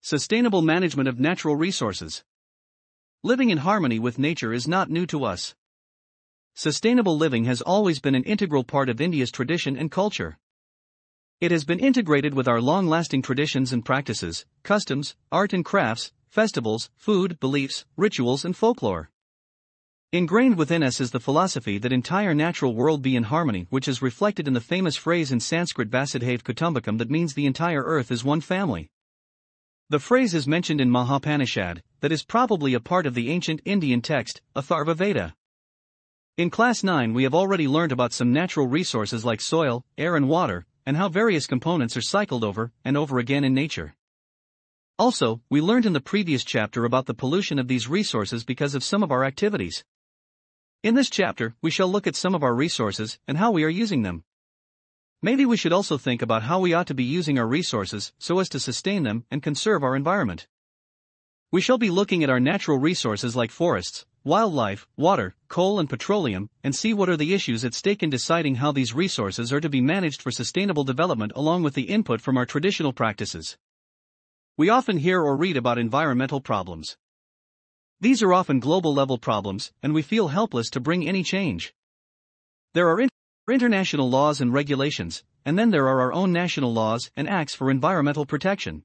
Sustainable management of natural resources. Living in harmony with nature is not new to us. Sustainable living has always been an integral part of India's tradition and culture. It has been integrated with our long-lasting traditions and practices, customs, art and crafts, festivals, food, beliefs, rituals and folklore. Ingrained within us is the philosophy that entire natural world be in harmony, which is reflected in the famous phrase in Sanskrit Vasudhaiva Kutumbakam that means the entire earth is one family. The phrase is mentioned in Mahapanishad, that is probably a part of the ancient Indian text, Atharva Veda. In Class 9 we have already learned about some natural resources like soil, air and water, and how various components are cycled over and over again in nature. Also, we learned in the previous chapter about the pollution of these resources because of some of our activities. In this chapter, we shall look at some of our resources and how we are using them. Maybe we should also think about how we ought to be using our resources so as to sustain them and conserve our environment. We shall be looking at our natural resources like forests, wildlife, water, coal and petroleum, and see what are the issues at stake in deciding how these resources are to be managed for sustainable development along with the input from our traditional practices. We often hear or read about environmental problems. These are often global-level problems, and we feel helpless to bring any change. There are international laws and regulations, and then there are our own national laws and acts for environmental protection.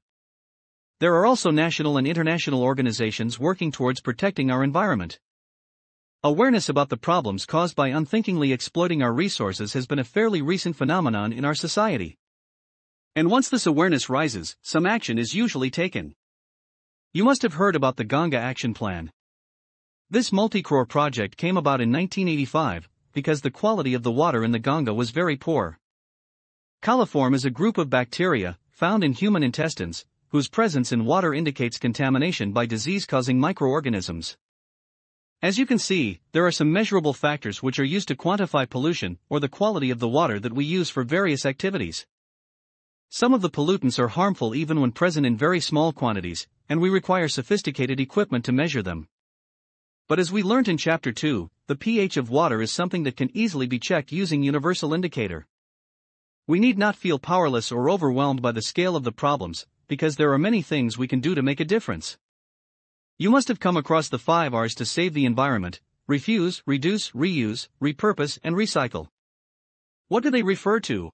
There are also national and international organizations working towards protecting our environment. Awareness about the problems caused by unthinkingly exploiting our resources has been a fairly recent phenomenon in our society. And once this awareness rises, some action is usually taken. You must have heard about the Ganga Action Plan. This multi-crore project came about in 1985 because the quality of the water in the Ganga was very poor. Coliform is a group of bacteria found in human intestines whose presence in water indicates contamination by disease-causing microorganisms. As you can see, there are some measurable factors which are used to quantify pollution or the quality of the water that we use for various activities. Some of the pollutants are harmful even when present in very small quantities, and we require sophisticated equipment to measure them. But as we learnt in Chapter 2, the pH of water is something that can easily be checked using universal indicator. We need not feel powerless or overwhelmed by the scale of the problems, because there are many things we can do to make a difference. You must have come across the 5 R's to save the environment: refuse, reduce, reuse, repurpose, and recycle. What do they refer to?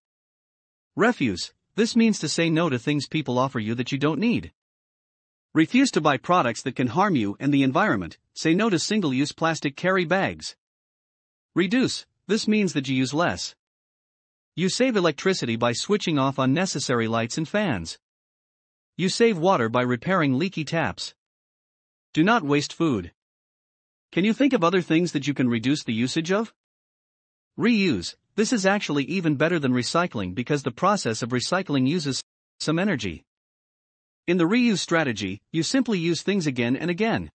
Refuse. This means to say no to things people offer you that you don't need. Refuse to buy products that can harm you and the environment. Say no to single-use plastic carry bags. Reduce. This means that you use less. You save electricity by switching off unnecessary lights and fans. You save water by repairing leaky taps. Do not waste food. Can you think of other things that you can reduce the usage of? Reuse. This is actually even better than recycling because the process of recycling uses some energy. In the reuse strategy, you simply use things again and again.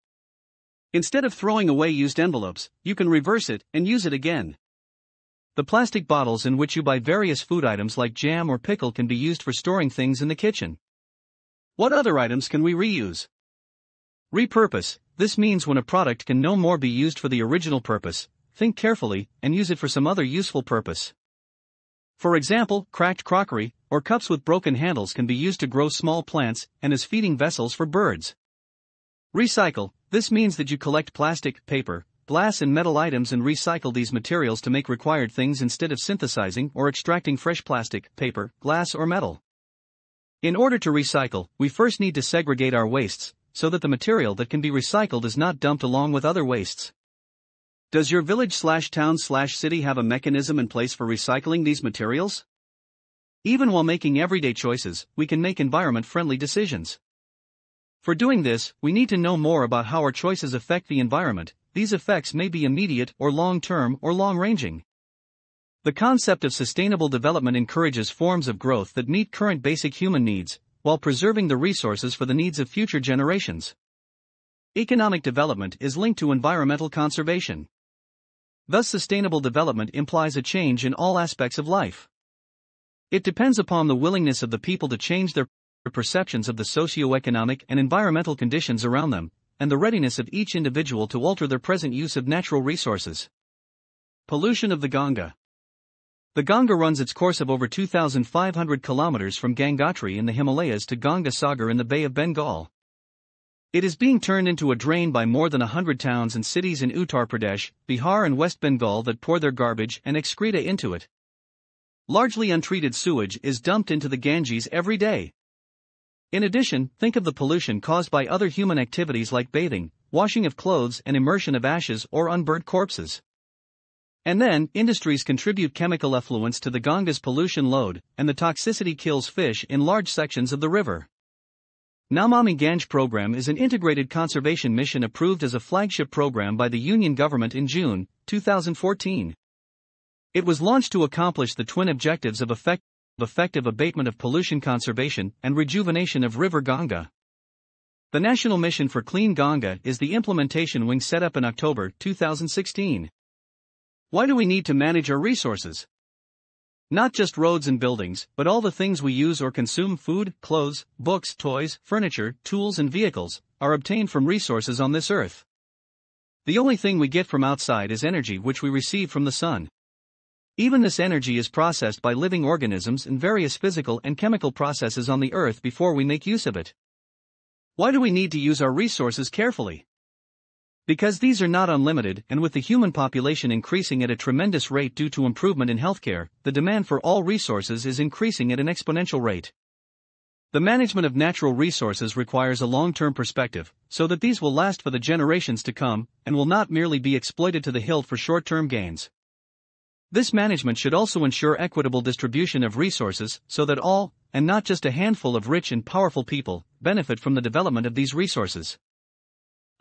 Instead of throwing away used envelopes, you can reverse it and use it again. The plastic bottles in which you buy various food items like jam or pickle can be used for storing things in the kitchen. What other items can we reuse? Repurpose. This means when a product can no more be used for the original purpose, think carefully and use it for some other useful purpose. For example, cracked crockery or cups with broken handles can be used to grow small plants and as feeding vessels for birds. Recycle. This means that you collect plastic, paper, glass and metal items and recycle these materials to make required things instead of synthesizing or extracting fresh plastic, paper, glass or metal. In order to recycle, we first need to segregate our wastes, so that the material that can be recycled is not dumped along with other wastes. Does your village/town/city have a mechanism in place for recycling these materials? Even while making everyday choices, we can make environment-friendly decisions. For doing this, we need to know more about how our choices affect the environment. These effects may be immediate or long-term or long-ranging. The concept of sustainable development encourages forms of growth that meet current basic human needs, while preserving the resources for the needs of future generations. Economic development is linked to environmental conservation. Thus, sustainable development implies a change in all aspects of life. It depends upon the willingness of the people to change their perceptions of the socio-economic and environmental conditions around them, and the readiness of each individual to alter their present use of natural resources. Pollution of the Ganga. The Ganga runs its course of over 2,500 kilometers from Gangotri in the Himalayas to Ganga Sagar in the Bay of Bengal. It is being turned into a drain by more than 100 towns and cities in Uttar Pradesh, Bihar and West Bengal that pour their garbage and excreta into it. Largely untreated sewage is dumped into the Ganges every day. In addition, think of the pollution caused by other human activities like bathing, washing of clothes and immersion of ashes or unburnt corpses. And then, industries contribute chemical effluents to the Ganga's pollution load, and the toxicity kills fish in large sections of the river. Namami Gange program is an integrated conservation mission approved as a flagship program by the Union government in June 2014. It was launched to accomplish the twin objectives of effective abatement of pollution conservation and rejuvenation of River Ganga. The National Mission for Clean Ganga is the implementation wing set up in October 2016. Why do we need to manage our resources? Not just roads and buildings, but all the things we use or consume: food, clothes, books, toys, furniture, tools and vehicles, are obtained from resources on this earth. The only thing we get from outside is energy which we receive from the sun. Even this energy is processed by living organisms in various physical and chemical processes on the earth before we make use of it. Why do we need to use our resources carefully? Because these are not unlimited, and with the human population increasing at a tremendous rate due to improvement in healthcare, the demand for all resources is increasing at an exponential rate. The management of natural resources requires a long-term perspective, so that these will last for the generations to come, and will not merely be exploited to the hilt for short-term gains. This management should also ensure equitable distribution of resources, so that all, and not just a handful of rich and powerful people, benefit from the development of these resources.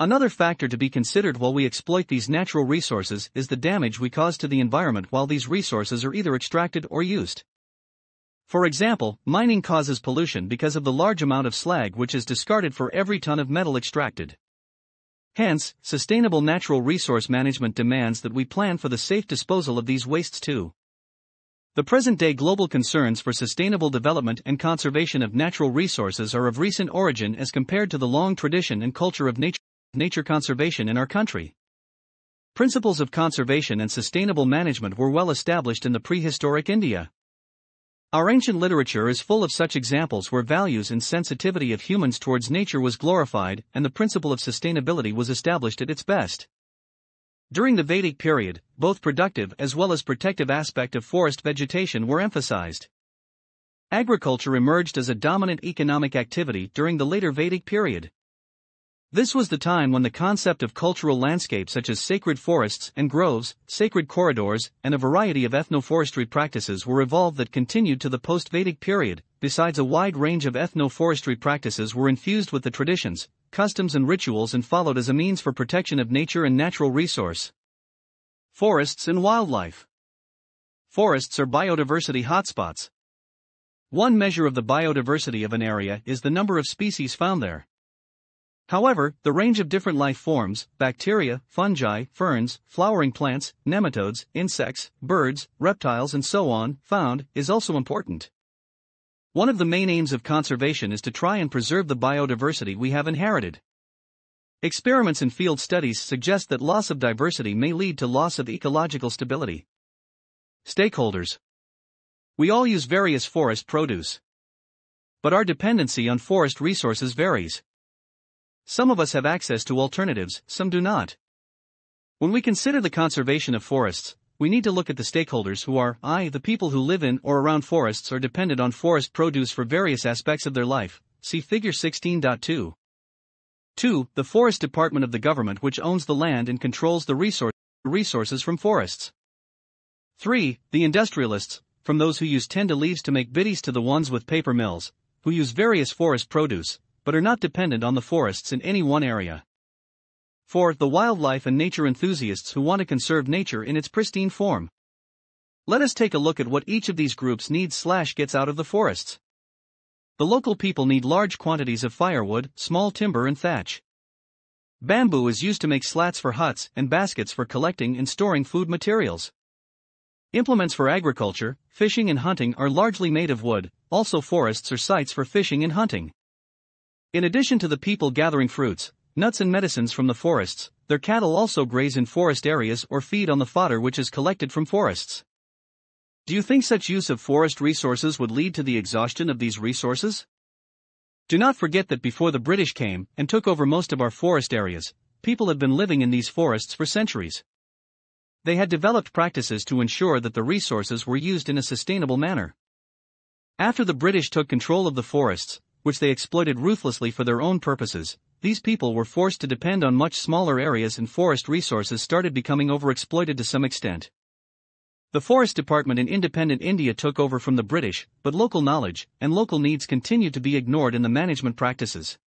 Another factor to be considered while we exploit these natural resources is the damage we cause to the environment while these resources are either extracted or used. For example, mining causes pollution because of the large amount of slag which is discarded for every ton of metal extracted. Hence, sustainable natural resource management demands that we plan for the safe disposal of these wastes too. The present-day global concerns for sustainable development and conservation of natural resources are of recent origin as compared to the long tradition and culture of nature conservation in our country. Principles of conservation and sustainable management were well established in the prehistoric India. Our ancient literature is full of such examples where values and sensitivity of humans towards nature was glorified and the principle of sustainability was established at its best. During the Vedic period, both productive as well as protective aspect of forest vegetation were emphasized. Agriculture emerged as a dominant economic activity during the later Vedic period. This was the time when the concept of cultural landscapes such as sacred forests and groves, sacred corridors, and a variety of ethnoforestry practices were evolved that continued to the post-Vedic period. Besides, a wide range of ethnoforestry practices were infused with the traditions, customs and rituals and followed as a means for protection of nature and natural resource. Forests and wildlife. Forests are biodiversity hotspots. One measure of the biodiversity of an area is the number of species found there. However, the range of different life forms, bacteria, fungi, ferns, flowering plants, nematodes, insects, birds, reptiles and so on, found, is also important. One of the main aims of conservation is to try and preserve the biodiversity we have inherited. Experiments and field studies suggest that loss of diversity may lead to loss of ecological stability. Stakeholders. We all use various forest produce. But our dependency on forest resources varies. Some of us have access to alternatives, some do not. When we consider the conservation of forests, we need to look at the stakeholders who are, the people who live in or around forests or dependent on forest produce for various aspects of their life. See Figure 16.2. 2. The Forest Department of the government which owns the land and controls the resources from forests. 3. The industrialists, from those who use tenda leaves to make biddies to the ones with paper mills, who use various forest produce, but are not dependent on the forests in any one area. 4. The wildlife and nature enthusiasts who want to conserve nature in its pristine form. Let us take a look at what each of these groups needs/gets out of the forests. The local people need large quantities of firewood, small timber and thatch. Bamboo is used to make slats for huts and baskets for collecting and storing food materials. Implements for agriculture, fishing and hunting are largely made of wood. Also, forests are sites for fishing and hunting. In addition to the people gathering fruits, nuts and medicines from the forests, their cattle also graze in forest areas or feed on the fodder which is collected from forests. Do you think such use of forest resources would lead to the exhaustion of these resources? Do not forget that before the British came and took over most of our forest areas, people had been living in these forests for centuries. They had developed practices to ensure that the resources were used in a sustainable manner. After the British took control of the forests, which they exploited ruthlessly for their own purposes, these people were forced to depend on much smaller areas and forest resources started becoming overexploited to some extent. The Forest Department in independent India took over from the British, but local knowledge and local needs continued to be ignored in the management practices.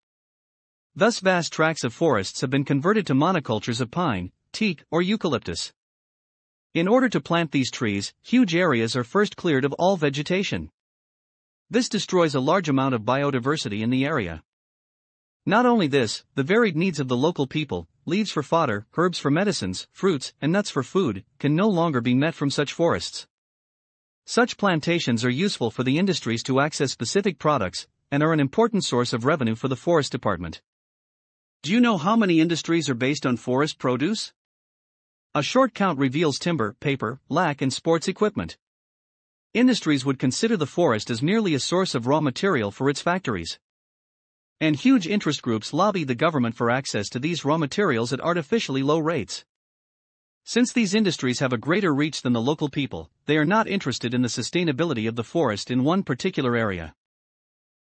Thus vast tracts of forests have been converted to monocultures of pine, teak, or eucalyptus. In order to plant these trees, huge areas are first cleared of all vegetation. This destroys a large amount of biodiversity in the area. Not only this, the varied needs of the local people, leaves for fodder, herbs for medicines, fruits, and nuts for food, can no longer be met from such forests. Such plantations are useful for the industries to access specific products, and are an important source of revenue for the Forest Department. Do you know how many industries are based on forest produce? A short count reveals timber, paper, lac, and sports equipment. Industries would consider the forest as merely a source of raw material for its factories. And huge interest groups lobby the government for access to these raw materials at artificially low rates. Since these industries have a greater reach than the local people, they are not interested in the sustainability of the forest in one particular area.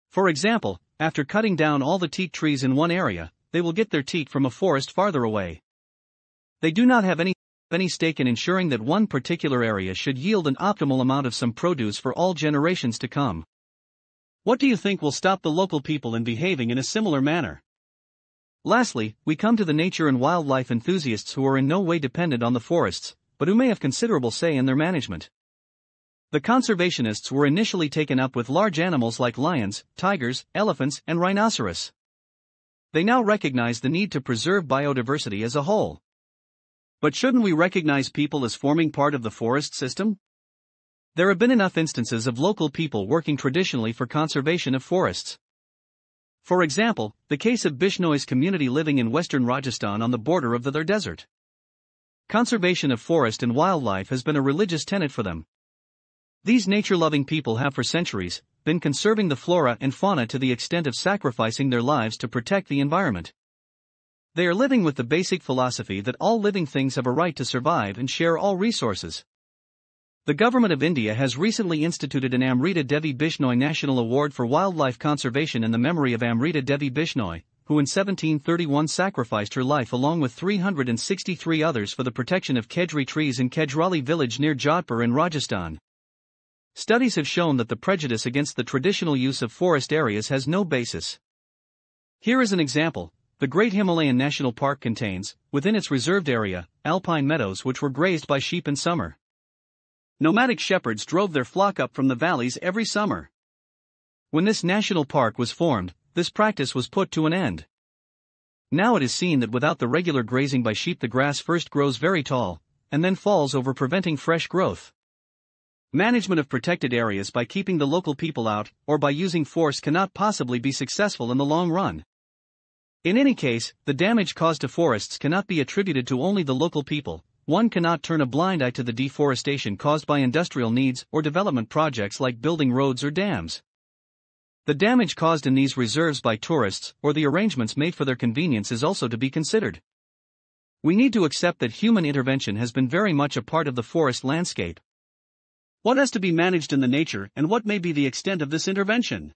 For example, after cutting down all the teak trees in one area, they will get their teak from a forest farther away. They do not have any stake in ensuring that one particular area should yield an optimal amount of some produce for all generations to come. What do you think will stop the local people in behaving in a similar manner? Lastly, we come to the nature and wildlife enthusiasts who are in no way dependent on the forests, but who may have considerable say in their management. The conservationists were initially taken up with large animals like lions, tigers, elephants, and rhinoceros. They now recognize the need to preserve biodiversity as a whole. But shouldn't we recognize people as forming part of the forest system? There have been enough instances of local people working traditionally for conservation of forests. For example, the case of Bishnoi's community living in western Rajasthan on the border of the Thar Desert. Conservation of forest and wildlife has been a religious tenet for them. These nature-loving people have for centuries been conserving the flora and fauna to the extent of sacrificing their lives to protect the environment. They are living with the basic philosophy that all living things have a right to survive and share all resources. The Government of India has recently instituted an Amrita Devi Bishnoi National Award for Wildlife Conservation in the memory of Amrita Devi Bishnoi, who in 1731 sacrificed her life along with 363 others for the protection of Khejri trees in Khejrali village near Jodhpur in Rajasthan. Studies have shown that the prejudice against the traditional use of forest areas has no basis. Here is an example. The Great Himalayan National Park contains, within its reserved area, alpine meadows which were grazed by sheep in summer. Nomadic shepherds drove their flock up from the valleys every summer. When this national park was formed, this practice was put to an end. Now it is seen that without the regular grazing by sheep, the grass first grows very tall, and then falls over, preventing fresh growth. Management of protected areas by keeping the local people out, or by using force, cannot possibly be successful in the long run. In any case, the damage caused to forests cannot be attributed to only the local people. One cannot turn a blind eye to the deforestation caused by industrial needs or development projects like building roads or dams. The damage caused in these reserves by tourists or the arrangements made for their convenience is also to be considered. We need to accept that human intervention has been very much a part of the forest landscape. What has to be managed in the nature, and what may be the extent of this intervention?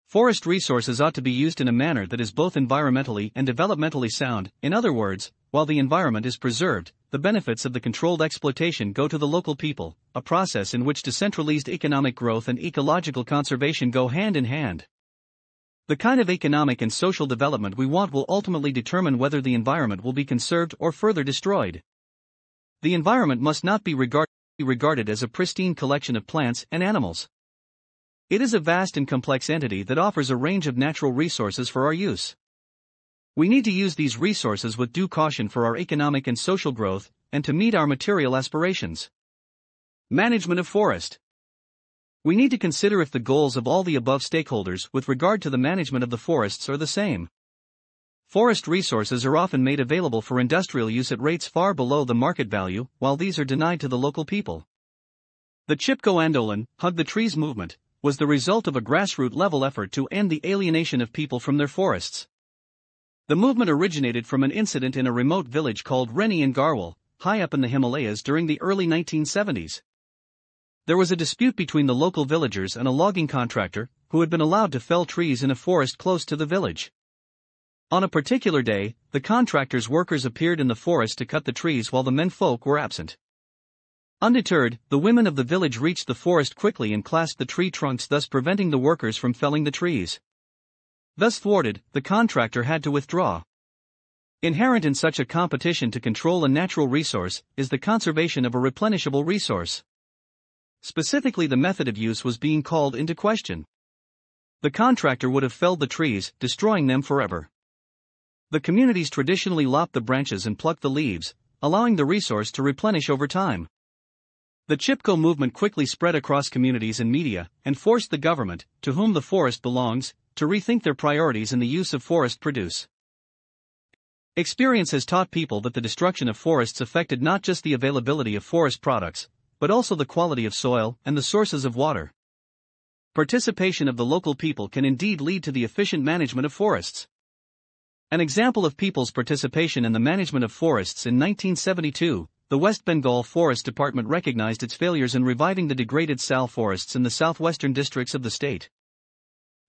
Forest resources ought to be used in a manner that is both environmentally and developmentally sound. In other words, while the environment is preserved, the benefits of the controlled exploitation go to the local people, a process in which decentralized economic growth and ecological conservation go hand in hand. The kind of economic and social development we want will ultimately determine whether the environment will be conserved or further destroyed. The environment must not be regarded as a pristine collection of plants and animals. It is a vast and complex entity that offers a range of natural resources for our use. We need to use these resources with due caution for our economic and social growth, and to meet our material aspirations. Management of forest. We need to consider if the goals of all the above stakeholders with regard to the management of the forests are the same. Forest resources are often made available for industrial use at rates far below the market value, while these are denied to the local people. The Chipko Andolan, Hug the Trees movement, was the result of a grassroots level effort to end the alienation of people from their forests. The movement originated from an incident in a remote village called Reni in Garhwal, high up in the Himalayas during the early 1970s. There was a dispute between the local villagers and a logging contractor, who had been allowed to fell trees in a forest close to the village. On a particular day, the contractor's workers appeared in the forest to cut the trees while the menfolk were absent. Undeterred, the women of the village reached the forest quickly and clasped the tree trunks, thus preventing the workers from felling the trees. Thus thwarted, the contractor had to withdraw. Inherent in such a competition to control a natural resource is the conservation of a replenishable resource. Specifically, the method of use was being called into question. The contractor would have felled the trees, destroying them forever. The communities traditionally lopped the branches and plucked the leaves, allowing the resource to replenish over time. The Chipko movement quickly spread across communities and media, and forced the government, to whom the forest belongs, to rethink their priorities in the use of forest produce. Experience has taught people that the destruction of forests affected not just the availability of forest products, but also the quality of soil and the sources of water. Participation of the local people can indeed lead to the efficient management of forests. An example of people's participation in the management of forests: in 1972, the West Bengal Forest Department recognized its failures in reviving the degraded sal forests in the southwestern districts of the state.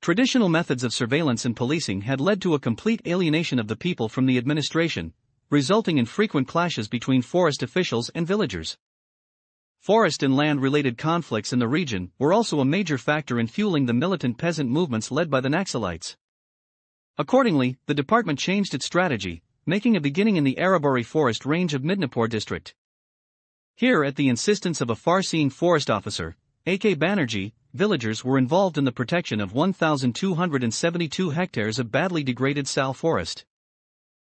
Traditional methods of surveillance and policing had led to a complete alienation of the people from the administration, resulting in frequent clashes between forest officials and villagers. Forest and land-related conflicts in the region were also a major factor in fueling the militant peasant movements led by the Naxalites. Accordingly, the department changed its strategy, making a beginning in the Arabari forest range of Midnapore district. Here, at the insistence of a far-seeing forest officer, A.K. Banerjee, villagers were involved in the protection of 1,272 hectares of badly degraded sal forest.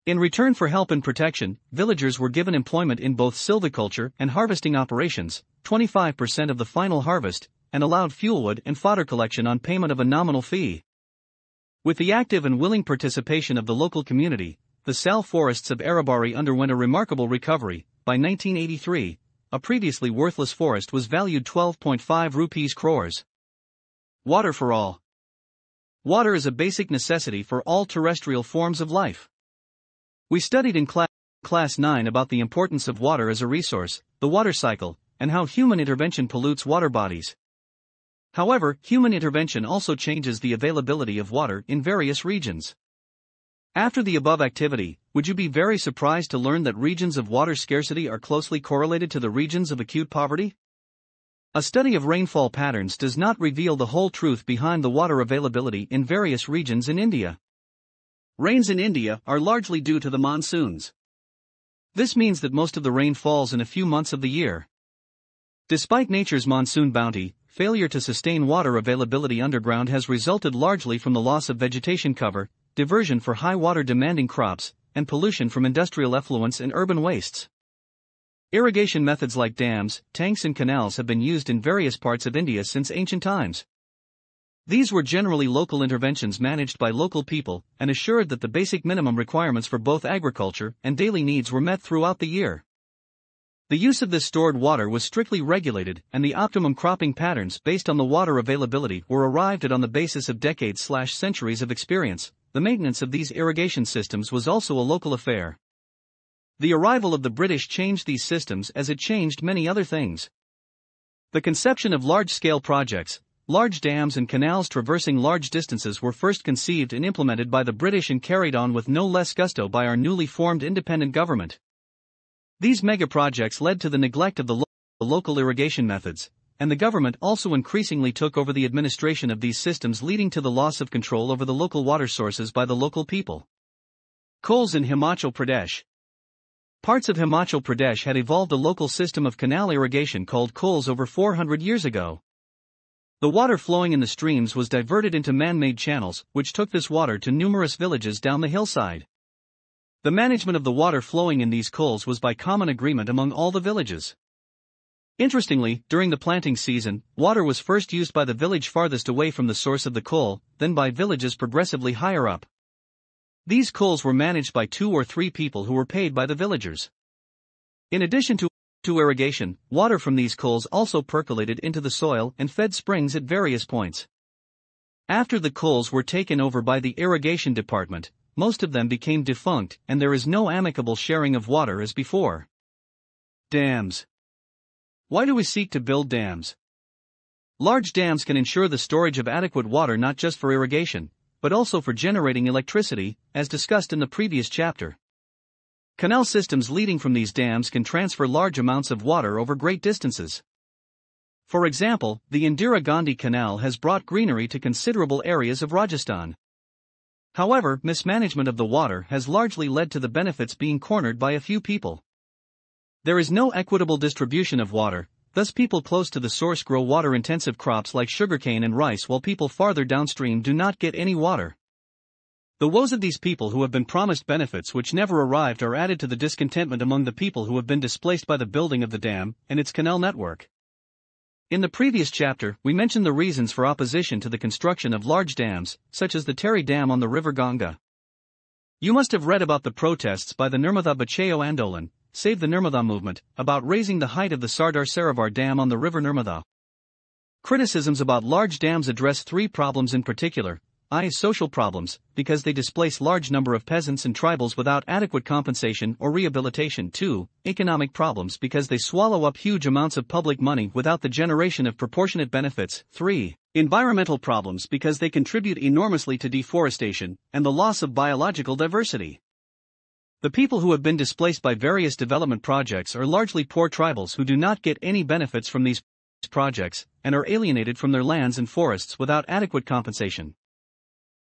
In return for help and protection, villagers were given employment in both silviculture and harvesting operations, 25% of the final harvest, and allowed fuelwood and fodder collection on payment of a nominal fee. With the active and willing participation of the local community, the sal forests of Arabari underwent a remarkable recovery. By 1983, a previously worthless forest was valued 12.5 rupees crores. Water for all. Water is a basic necessity for all terrestrial forms of life. We studied in Class 9 about the importance of water as a resource, the water cycle, and how human intervention pollutes water bodies. However, human intervention also changes the availability of water in various regions. After the above activity, would you be very surprised to learn that regions of water scarcity are closely correlated to the regions of acute poverty? A study of rainfall patterns does not reveal the whole truth behind the water availability in various regions in India. Rains in India are largely due to the monsoons. This means that most of the rain falls in a few months of the year. Despite nature's monsoon bounty, failure to sustain water availability underground has resulted largely from the loss of vegetation cover, diversion for high water demanding crops, and pollution from industrial effluents and urban wastes. Irrigation methods like dams, tanks and canals have been used in various parts of India since ancient times. These were generally local interventions managed by local people and assured that the basic minimum requirements for both agriculture and daily needs were met throughout the year. The use of this stored water was strictly regulated, and the optimum cropping patterns based on the water availability were arrived at on the basis of decades/centuries of experience. The maintenance of these irrigation systems was also a local affair. The arrival of the British changed these systems as it changed many other things. The conception of large-scale projects, large dams and canals traversing large distances, were first conceived and implemented by the British and carried on with no less gusto by our newly formed independent government. These mega-projects led to the neglect of the local irrigation methods, and the government also increasingly took over the administration of these systems, leading to the loss of control over the local water sources by the local people. Coals in Himachal Pradesh. Parts of Himachal Pradesh had evolved a local system of canal irrigation called coals over 400 years ago. The water flowing in the streams was diverted into man-made channels, which took this water to numerous villages down the hillside. The management of the water flowing in these coals was by common agreement among all the villages. Interestingly, during the planting season, water was first used by the village farthest away from the source of the coal, then by villages progressively higher up. These coals were managed by 2 or 3 people who were paid by the villagers. In addition to To irrigation, water from these culls also percolated into the soil and fed springs at various points. After the culls were taken over by the irrigation department, most of them became defunct and there is no amicable sharing of water as before. Dams. Why do we seek to build dams? Large dams can ensure the storage of adequate water not just for irrigation, but also for generating electricity, as discussed in the previous chapter. Canal systems leading from these dams can transfer large amounts of water over great distances. For example, the Indira Gandhi Canal has brought greenery to considerable areas of Rajasthan. However, mismanagement of the water has largely led to the benefits being cornered by a few people. There is no equitable distribution of water, thus people close to the source grow water-intensive crops like sugarcane and rice while people farther downstream do not get any water. The woes of these people who have been promised benefits which never arrived are added to the discontentment among the people who have been displaced by the building of the dam and its canal network. In the previous chapter, we mentioned the reasons for opposition to the construction of large dams, such as the Tehri Dam on the river Ganga. You must have read about the protests by the Narmada Bachao Andolan, Save the Narmada movement, about raising the height of the Sardar Sarovar Dam on the river Narmada. Criticisms about large dams address three problems in particular. Social problems, because they displace large number of peasants and tribals without adequate compensation or rehabilitation. 2. Economic problems because they swallow up huge amounts of public money without the generation of proportionate benefits. 3. Environmental problems because they contribute enormously to deforestation and the loss of biological diversity. The people who have been displaced by various development projects are largely poor tribals who do not get any benefits from these projects and are alienated from their lands and forests without adequate compensation.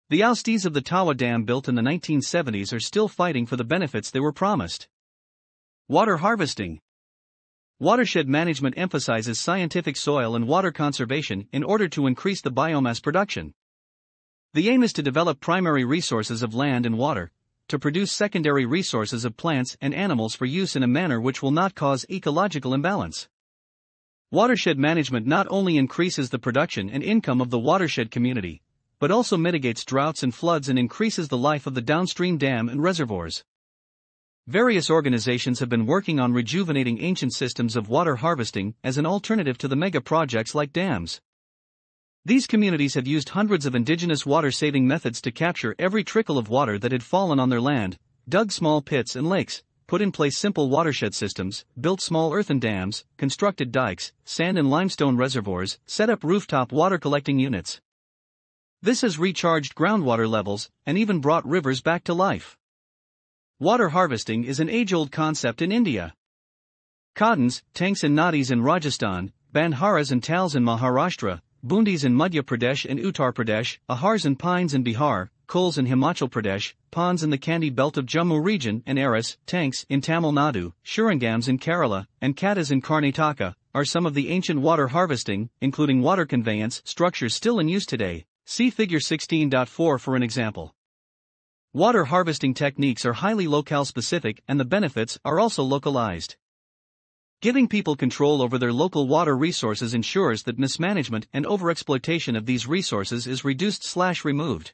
The ousties of the Tawa Dam built in the 1970s are still fighting for the benefits they were promised. Water harvesting. Watershed management emphasizes scientific soil and water conservation in order to increase the biomass production. The aim is to develop primary resources of land and water, to produce secondary resources of plants and animals for use in a manner which will not cause ecological imbalance. Watershed management not only increases the production and income of the watershed community, but also mitigates droughts and floods and increases the life of the downstream dam and reservoirs. Various organizations have been working on rejuvenating ancient systems of water harvesting as an alternative to the mega projects like dams. These communities have used hundreds of indigenous water-saving methods to capture every trickle of water that had fallen on their land, dug small pits and lakes, put in place simple watershed systems, built small earthen dams, constructed dikes, sand and limestone reservoirs, set up rooftop water collecting units. This has recharged groundwater levels and even brought rivers back to life. Water harvesting is an age-old concept in India. Khaddans, tanks and nadis in Rajasthan, bandharas and tals in Maharashtra, bundis in Madhya Pradesh and Uttar Pradesh, ahars and pines in Bihar, kulls in Himachal Pradesh, ponds in the Kandy belt of Jammu region and Aras, tanks in Tamil Nadu, Shurangams in Kerala, and Kattas in Karnataka, are some of the ancient water harvesting, including water conveyance, structures still in use today. See Figure 16.4 for an example. Water harvesting techniques are highly locale-specific and the benefits are also localized. Giving people control over their local water resources ensures that mismanagement and overexploitation of these resources is reduced/removed.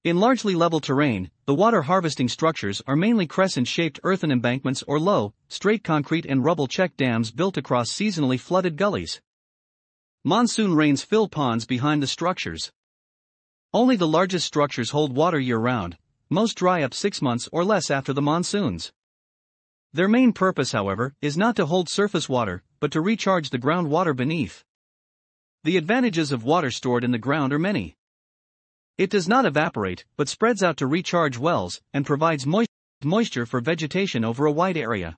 In largely level terrain, the water harvesting structures are mainly crescent-shaped earthen embankments or low, straight concrete and rubble check dams built across seasonally flooded gullies. Monsoon rains fill ponds behind the structures. Only the largest structures hold water year-round, most dry up 6 months or less after the monsoons. Their main purpose, however, is not to hold surface water, but to recharge the groundwater beneath. The advantages of water stored in the ground are many. It does not evaporate, but spreads out to recharge wells, and provides moisture for vegetation over a wide area.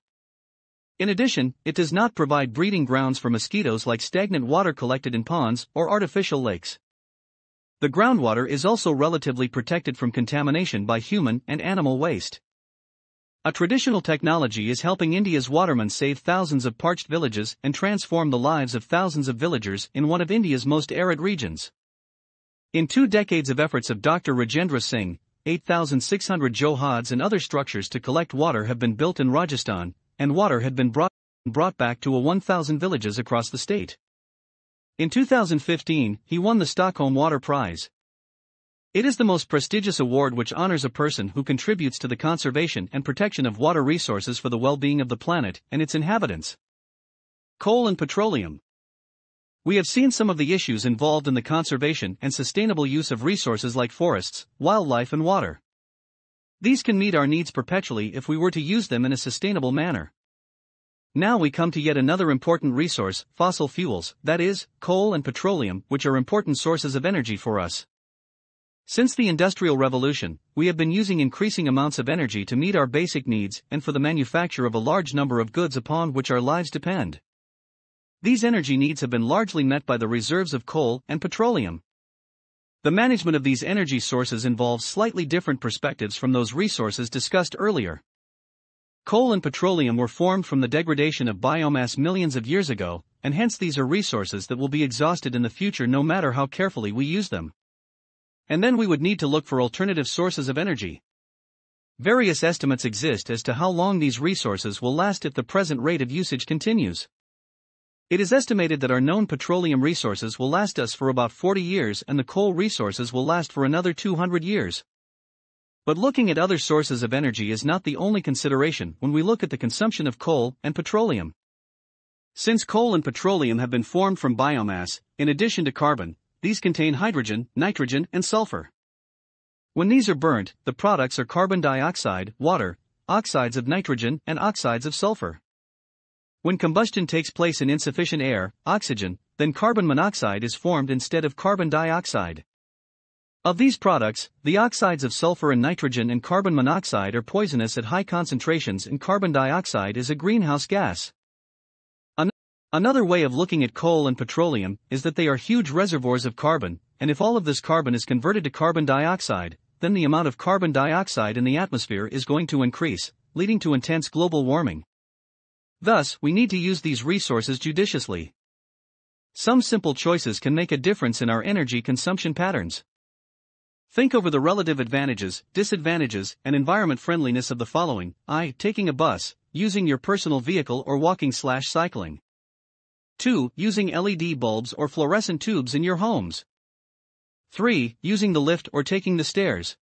In addition, it does not provide breeding grounds for mosquitoes like stagnant water collected in ponds or artificial lakes. The groundwater is also relatively protected from contamination by human and animal waste. A traditional technology is helping India's watermen save thousands of parched villages and transform the lives of thousands of villagers in one of India's most arid regions. In 2 decades of efforts of Dr. Rajendra Singh, 8,600 johads and other structures to collect water have been built in Rajasthan, and water had been brought back to 1,000 villages across the state. In 2015, he won the Stockholm Water Prize. It is the most prestigious award which honors a person who contributes to the conservation and protection of water resources for the well-being of the planet and its inhabitants. Coal and petroleum. We have seen some of the issues involved in the conservation and sustainable use of resources like forests, wildlife and water. These can meet our needs perpetually if we were to use them in a sustainable manner. Now we come to yet another important resource, fossil fuels, that is, coal and petroleum, which are important sources of energy for us. Since the Industrial Revolution, we have been using increasing amounts of energy to meet our basic needs and for the manufacture of a large number of goods upon which our lives depend. These energy needs have been largely met by the reserves of coal and petroleum. The management of these energy sources involves slightly different perspectives from those resources discussed earlier. Coal and petroleum were formed from the degradation of biomass millions of years ago, and hence these are resources that will be exhausted in the future no matter how carefully we use them. And then we would need to look for alternative sources of energy. Various estimates exist as to how long these resources will last if the present rate of usage continues. It is estimated that our known petroleum resources will last us for about 40 years and the coal resources will last for another 200 years. But looking at other sources of energy is not the only consideration when we look at the consumption of coal and petroleum. Since coal and petroleum have been formed from biomass, in addition to carbon, these contain hydrogen, nitrogen, and sulfur. When these are burnt, the products are carbon dioxide, water, oxides of nitrogen, and oxides of sulfur. When combustion takes place in insufficient air, oxygen, then carbon monoxide is formed instead of carbon dioxide. Of these products, the oxides of sulfur and nitrogen and carbon monoxide are poisonous at high concentrations and carbon dioxide is a greenhouse gas. Another way of looking at coal and petroleum is that they are huge reservoirs of carbon, and if all of this carbon is converted to carbon dioxide, then the amount of carbon dioxide in the atmosphere is going to increase, leading to intense global warming. Thus, we need to use these resources judiciously. Some simple choices can make a difference in our energy consumption patterns. Think over the relative advantages, disadvantages, and environment friendliness of the following: taking a bus, using your personal vehicle or walking/cycling. 2. Using LED bulbs or fluorescent tubes in your homes. 3. Using the lift or taking the stairs.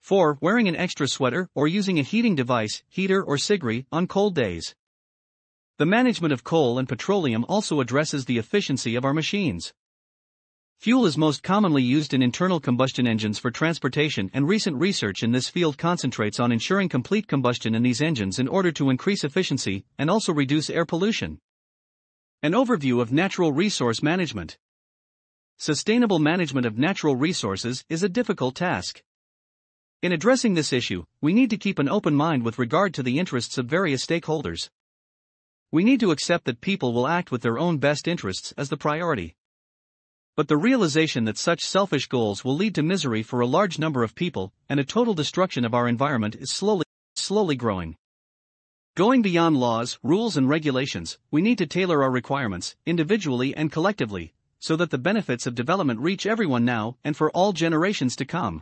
4. Wearing an extra sweater or using a heating device, heater or cigarette, on cold days. The management of coal and petroleum also addresses the efficiency of our machines. Fuel is most commonly used in internal combustion engines for transportation, and recent research in this field concentrates on ensuring complete combustion in these engines in order to increase efficiency and also reduce air pollution. An overview of natural resource management. Sustainable management of natural resources is a difficult task. In addressing this issue, we need to keep an open mind with regard to the interests of various stakeholders. We need to accept that people will act with their own best interests as the priority. But the realization that such selfish goals will lead to misery for a large number of people and a total destruction of our environment is slowly growing. Going beyond laws, rules, and regulations, we need to tailor our requirements, individually and collectively, so that the benefits of development reach everyone now and for all generations to come.